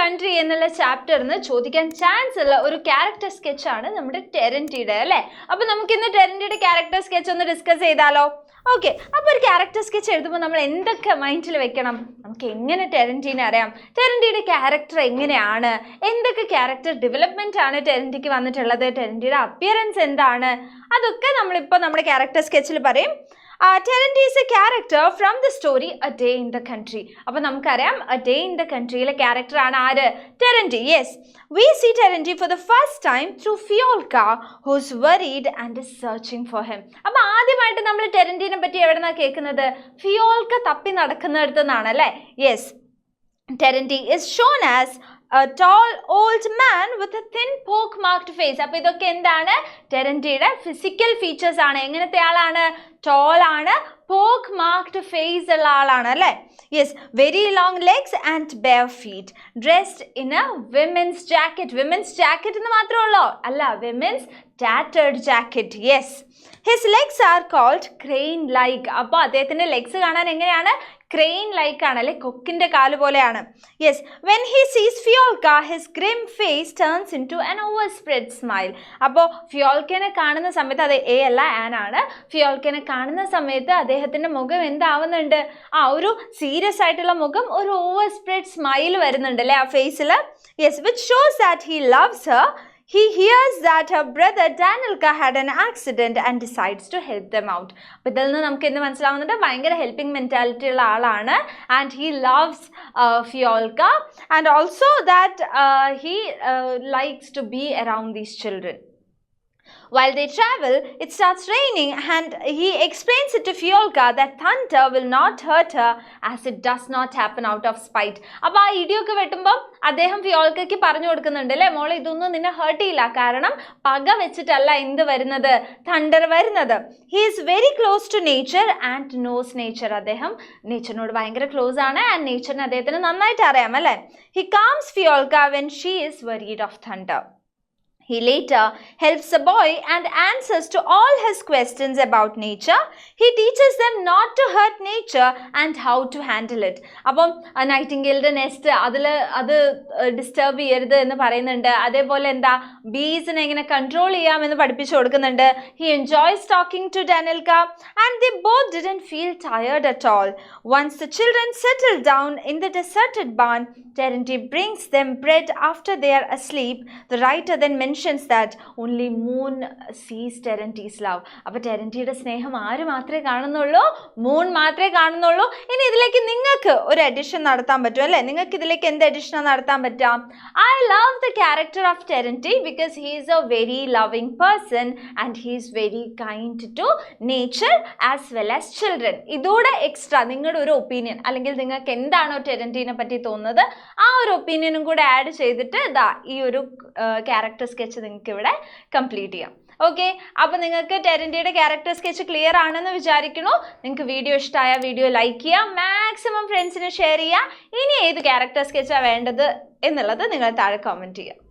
Country എന്നുള്ള ചാപ്റ്ററിന് ചോദിക്കാൻ chance ഉള്ള ഒരു ക്യാരക്ടർ സ്കെച്ച് ആണ് നമ്മുടെ ടെറന്റിയുടെ അല്ലേ. അപ്പൊ നമുക്ക് ഇന്ന് ടെറന്റിയുടെ ക്യാരക്ടർ സ്കെച്ച് ഒന്ന് ഡിസ്കസ് ചെയ്താലോ? ഓക്കെ, അപ്പോൾ ഒരു ക്യാരക്ടർ സ്കെച്ച് എഴുതുമ്പോൾ നമ്മൾ എന്തൊക്കെ മൈൻഡിൽ വെക്കണം? നമുക്ക് എങ്ങനെ ടെറന്റിനെ അറിയാം, ടെറന്റിയുടെ ക്യാരക്ടർ എങ്ങനെയാണ്, എന്തൊക്കെ ക്യാരക്ടർ ഡെവലപ്മെന്റ് ആണ് ടെറന്റിക്ക് വന്നിട്ടുള്ളത്, ടെറന്റിയുടെ അപ്പിയറൻസ് എന്താണ്, അതൊക്കെ നമ്മളിപ്പോൾ നമ്മുടെ ക്യാരക്ടർ സ്കെച്ചിൽ പറയും. Terenty is a character from the story A Day in the Country. അപ്പോൾ നമുക്കറിയാം A Day in the Countryയിലെ ക്യാരക്ടർ ആണ് ആര്? Terenty. Yes, we see Terenty for the first time through Fiolka, who's worried and is searching for him. അപ്പോൾ ആദ്യമായിട്ട് നമ്മൾ ടെറന്റിനെ പറ്റി എവിടെന്നാ കേൾക്കുന്നത്? ഫിയോൾക്ക തപ്പി നടക്കുന്നിടത്തു നിന്നാണ് അല്ലേ. Yes, Terenty is shown as a tall old man with a thin pock-marked face. അപ്പോൾ ഇതൊക്കെ എന്താണ്? ടെറന്റിയുടെ ഫിസിക്കൽ ഫീച്ചേഴ്സ് ആണ്. എങ്ങനത്തെ ആളാണ്? ടോൾ ആണ്, പോക്ക് മാർക്ഡ് ഫേസ് ഉള്ള ആളാണ് അല്ലേ. Yes, very long legs and bare feet, dressed in a women's jacket. Women's jacket എന്ന് മാത്രമേ ഉള്ളൂ? അല്ല, women's tattered jacket. Yes, his legs are cold crane like. അപ്പോൾ അദ്ദേഹത്തിൻ്റെ ലെഗ്സ് കാണാൻ എങ്ങനെയാണ്? ക്രെയിൻ ലൈക്ക് ആണ് അല്ലെ, കൊക്കിൻ്റെ കാല് പോലെയാണ്. Yes, when he sees Fiolka his grim face turns into an overspread smile. അപ്പോൾ ഫിയോൾക്കനെ കാണുന്ന സമയത്ത്, അത് എ അല്ല ആൻ ആണ്, ഫിയോൾക്കനെ കാണുന്ന സമയത്ത് അദ്ദേഹത്തിൻ്റെ മുഖം എന്താവുന്നുണ്ട്? ഒരു സീരിയസ് ആയിട്ടുള്ള മുഖം, ഒരു ഓവർ സ്പ്രെഡ് സ്മൈൽ വരുന്നുണ്ട് അല്ലേ ആ ഫേസിൽ. Yes, which shows that he loves Har. He hears that her brother Danilka had an accident and decides to help them out. അപ്പോൾ ഇതിൽ നിന്ന് നമുക്ക് എന്ത് മനസ്സിലാവുന്നുണ്ട്? ഭയങ്കര ഹെൽപ്പിംഗ് മെൻറ്റാലിറ്റി ഉള്ള ആളാണ്. And he loves Fiolka and also that he likes to be around these children. While they travel, it starts raining and he explains it to Fiolka that thunder will not hurt her as it does not happen out of spite. അപ്പോൾ ആ ഇടിയൊക്കെ വെട്ടുമ്പോൾ അദ്ദേഹം ഫിയോൾക്കയ്ക്ക് പറഞ്ഞു കൊടുക്കുന്നുണ്ട് അല്ലേ, മോളെ ഇതൊന്നും നിന്നെ ഹേർട്ട് ചെയ്യില്ല, കാരണം പക വെച്ചിട്ടല്ല എന്ത് വരുന്നത്? തണ്ടർ വരുന്നത്. He is very close to nature and knows nature. അദ്ദേഹം നേച്ചറിനോട് ഭയങ്കര ക്ലോസ് ആണ് ആൻഡ് നേച്ചറിനെ അദ്ദേഹത്തിന് നന്നായിട്ട് അറിയാം അല്ലേ. He calms Fiolka when she is worried of thunder. He later helps the boy and answers to all his questions about nature. He teaches them not to hurt nature and how to handle it. അപ്പം നൈറ്റിംഗേലിൻ്റെ nest അത് disturb ചെയ്യരുത് എന്ന് പറയുന്നുണ്ട്. അതേപോലെ എന്താ, ബീസിനെ എങ്ങനെ control ചെയ്യാമെന്ന് പഠിപ്പിച്ചു കൊടുക്കുന്നുണ്ട്. He enjoys talking to Danilka and they both didn't feel tired at all. Once the children settle down in the deserted barn, Terenty brings them bread after they are asleep. The writer then mentions that only moon sees Terenty's love. അപ്പോൾ ടെറന്റിയുടെ സ്നേഹം ആര് മാത്രമേ കാണുന്നുള്ളൂ? Moon മാത്രമേ കാണുന്നുള്ളൂ. ഇനി ഇതിലേക്ക് നിങ്ങൾക്ക് ഒരു എഡിഷൻ നടത്താൻ പറ്റും അല്ലേ? നിങ്ങൾക്ക് ഇതിലേക്ക് എന്ത് എഡിഷനാണ് നടത്താൻ പറ്റാം? I love the character of Terenty because he is a very loving person and he is very kind to nature as well as children. ഇതോടെ എക്സ്ട്രാ നിങ്ങളുടെ ഒരു ഒപ്പീനിയൻ, അല്ലെങ്കിൽ നിങ്ങൾക്ക് എന്താണോ ടെറന്റിനെ പറ്റി തോന്നുന്നത് ആ ഒരു ഒപ്പീനിയനും കൂടെ ആഡ് ചെയ്തിട്ട് ഈ ഒരു ക്യാരക്ടർ സ്കെച്ച് നിങ്ങൾക്ക് ഇവിടെ കംപ്ലീറ്റ് ചെയ്യാം. ഓക്കെ, അപ്പോൾ നിങ്ങൾക്ക് ടെറന്റിയുടെ ക്യാരക്ടർ സ്കെച്ച് ക്ലിയർ ആണെന്ന് വിചാരിക്കുന്നു. നിങ്ങൾക്ക് വീഡിയോ ഇഷ്ടമായ വീഡിയോ ലൈക്ക് ചെയ്യുക, മാക്സിമം ഫ്രണ്ട്സിന് ഷെയർ ചെയ്യുക. ഇനി ഏത് ക്യാരക്ടർ സ്കെച്ചാണ് വേണ്ടത് എന്നുള്ളത് നിങ്ങൾ താഴെ കമൻറ്റ് ചെയ്യുക.